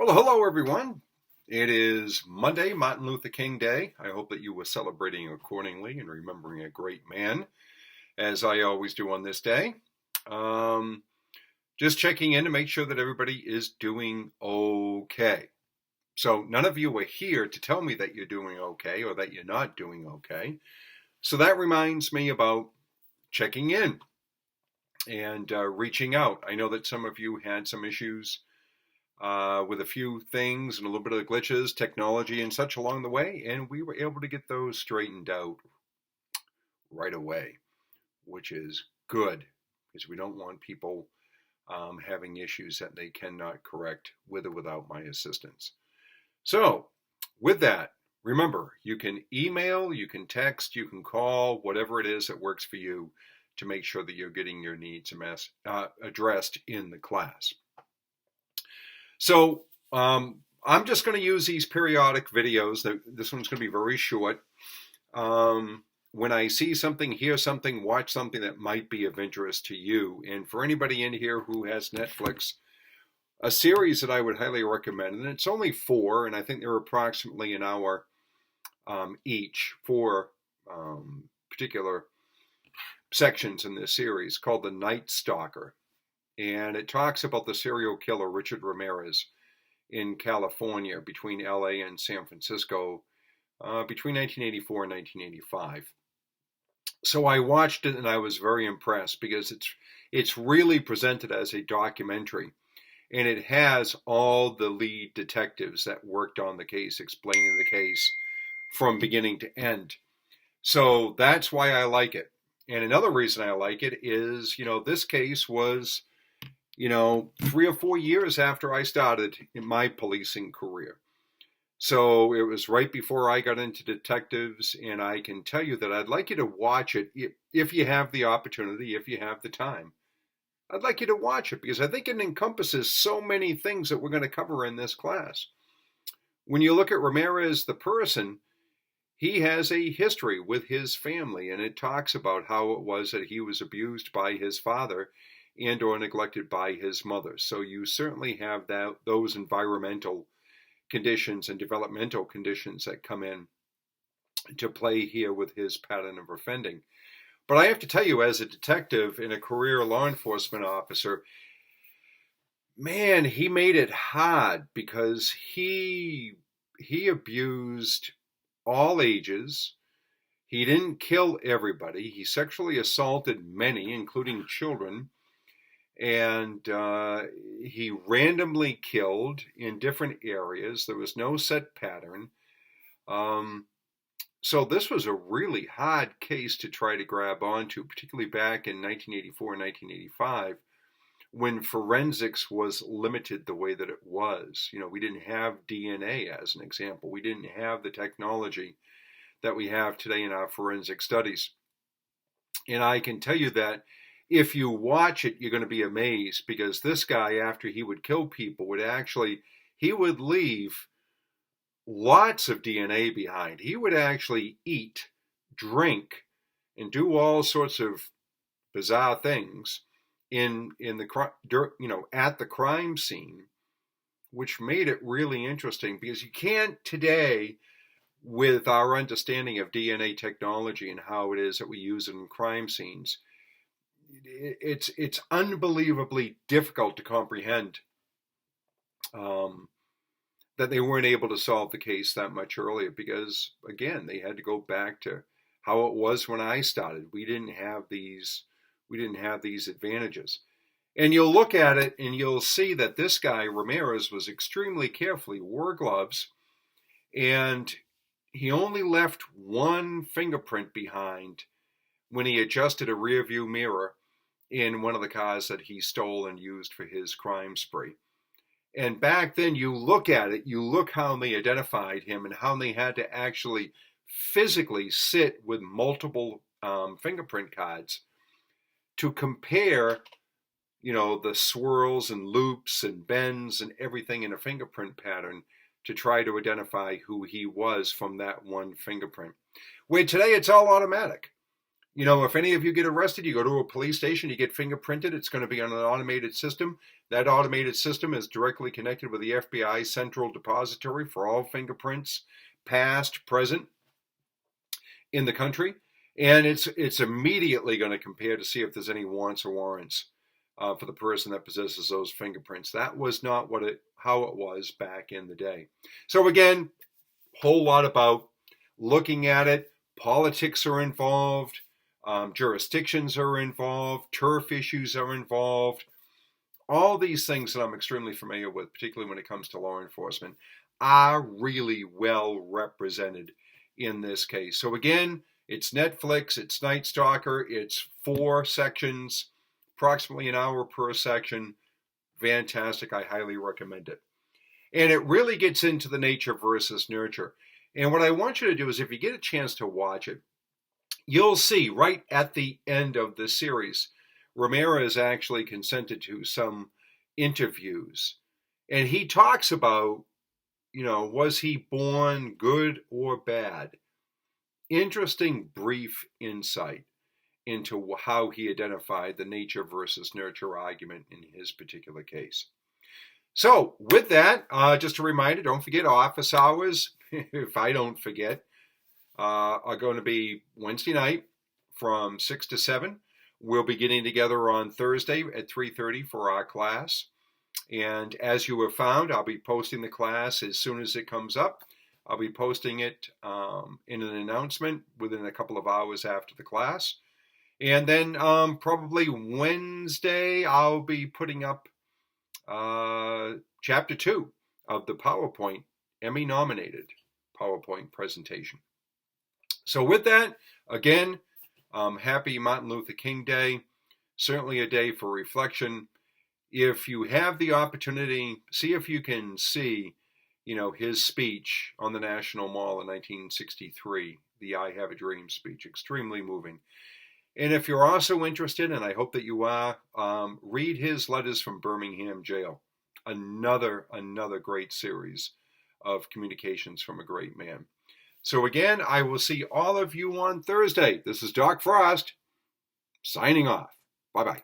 Well, hello everyone. It is Monday, Martin Luther King Day. I hope that you were celebrating accordingly and remembering a great man, as I always do on this day. Um, just checking in to make sure that everybody is doing okay. So, none of you are here to tell me that you're doing okay or that you're not doing okay. So, that reminds me about checking in and reaching out. I know that some of you had some issues with a few things and a little bit of glitches, technology, and such along the way, and we were able to get those straightened out right away, which is good because we don't want people having issues that they cannot correct with or without my assistance. So, with that, remember, you can email, you can text, you can call, whatever it is that works for you to make sure that you're getting your needs addressed in the class. So I'm just going to use these periodic videos. This one's going to be very short. When I see something, hear something, watch something that might be of interest to you, and for anybody in here who has Netflix, a series that I would highly recommend, and it's only 4, and I think they're approximately an hour each, 4 particular sections in this series, called The Night Stalker. And it talks about the serial killer Richard Ramirez in California between LA and San Francisco between 1984 and 1985. So I watched it and I was very impressed because it's really presented as a documentary, and it has all the lead detectives that worked on the case explaining the case from beginning to end. So that's why I like it. And another reason I like it is, this case was 3 or 4 years after I started in my policing career. So it was right before I got into detectives, and I can tell you that I'd like you to watch it if you have the opportunity, if you have the time. I'd like you to watch it because I think it encompasses so many things that we're going to cover in this class. When you look at Ramirez, the person, he has a history with his family, and it talks about how it was that he was abused by his father and or neglected by his mother. So you certainly have those environmental conditions and developmental conditions that come in to play here with his pattern of offending. But I have to tell you, as a detective and a career law enforcement officer, man, he made it hard because he abused all ages. He didn't kill everybody. He sexually assaulted many, including children. And he randomly killed in different areas. There was no set pattern. So this was a really hard case to try to grab onto, particularly back in 1984 and 1985, when forensics was limited the way that it was. We didn't have DNA, as an example. We didn't have the technology that we have today in our forensic studies. And I can tell you that if you watch it, you're going to be amazed because this guy, after he would kill people, he would leave lots of DNA behind. He would actually eat, drink, and do all sorts of bizarre things at the crime scene, which made it really interesting because you can't today, with our understanding of DNA technology and how it is that we use it in crime scenes, it's unbelievably difficult to comprehend that they weren't able to solve the case that much earlier because, again, they had to go back to how it was when I started. We didn't have these advantages. And you'll look at it and you'll see that this guy, Ramirez, was extremely careful. He wore gloves, and he only left one fingerprint behind when he adjusted a rear view mirror in one of the cars that he stole and used for his crime spree. And back then, you look at it, you look how they identified him and how they had to actually physically sit with multiple fingerprint cards to compare, the swirls and loops and bends and everything in a fingerprint pattern to try to identify who he was from that one fingerprint. Where today it's all automatic. if any of you get arrested, you go to a police station, you get fingerprinted, it's going to be on an automated system. That automated system is directly connected with the FBI central depository for all fingerprints, past, present, in the country. And it's immediately going to compare to see if there's any warrants or warrants for the person that possesses those fingerprints. That was not how it was back in the day. So again, whole lot about looking at it. Politics are involved. Jurisdictions are involved. Turf issues are involved. All these things that I'm extremely familiar with, particularly when it comes to law enforcement, are really well represented in this case. So again, it's Netflix, it's Night Stalker, it's 4 sections, approximately an hour per section. Fantastic. I highly recommend it. And it really gets into the nature versus nurture. And what I want you to do is, if you get a chance to watch it, you'll see right at the end of the series, Ramirez actually consented to some interviews. And he talks about, was he born good or bad? Interesting brief insight into how he identified the nature versus nurture argument in his particular case. So with that, just a reminder, don't forget office hours, if I don't forget, are going to be Wednesday night from 6 to 7. We'll be getting together on Thursday at 3:30 for our class. And as you have found, I'll be posting the class as soon as it comes up. I'll be posting it in an announcement within a couple of hours after the class. And then probably Wednesday, I'll be putting up Chapter 2 of the PowerPoint, Emmy-nominated PowerPoint presentation. So with that, again, happy Martin Luther King Day. Certainly a day for reflection. If you have the opportunity, see if you can see, his speech on the National Mall in 1963, the I Have a Dream speech, extremely moving. And if you're also interested, and I hope that you are, read his Letters from Birmingham Jail. Another great series of communications from a great man. So again, I will see all of you on Thursday. This is Doc Frost, signing off. Bye-bye.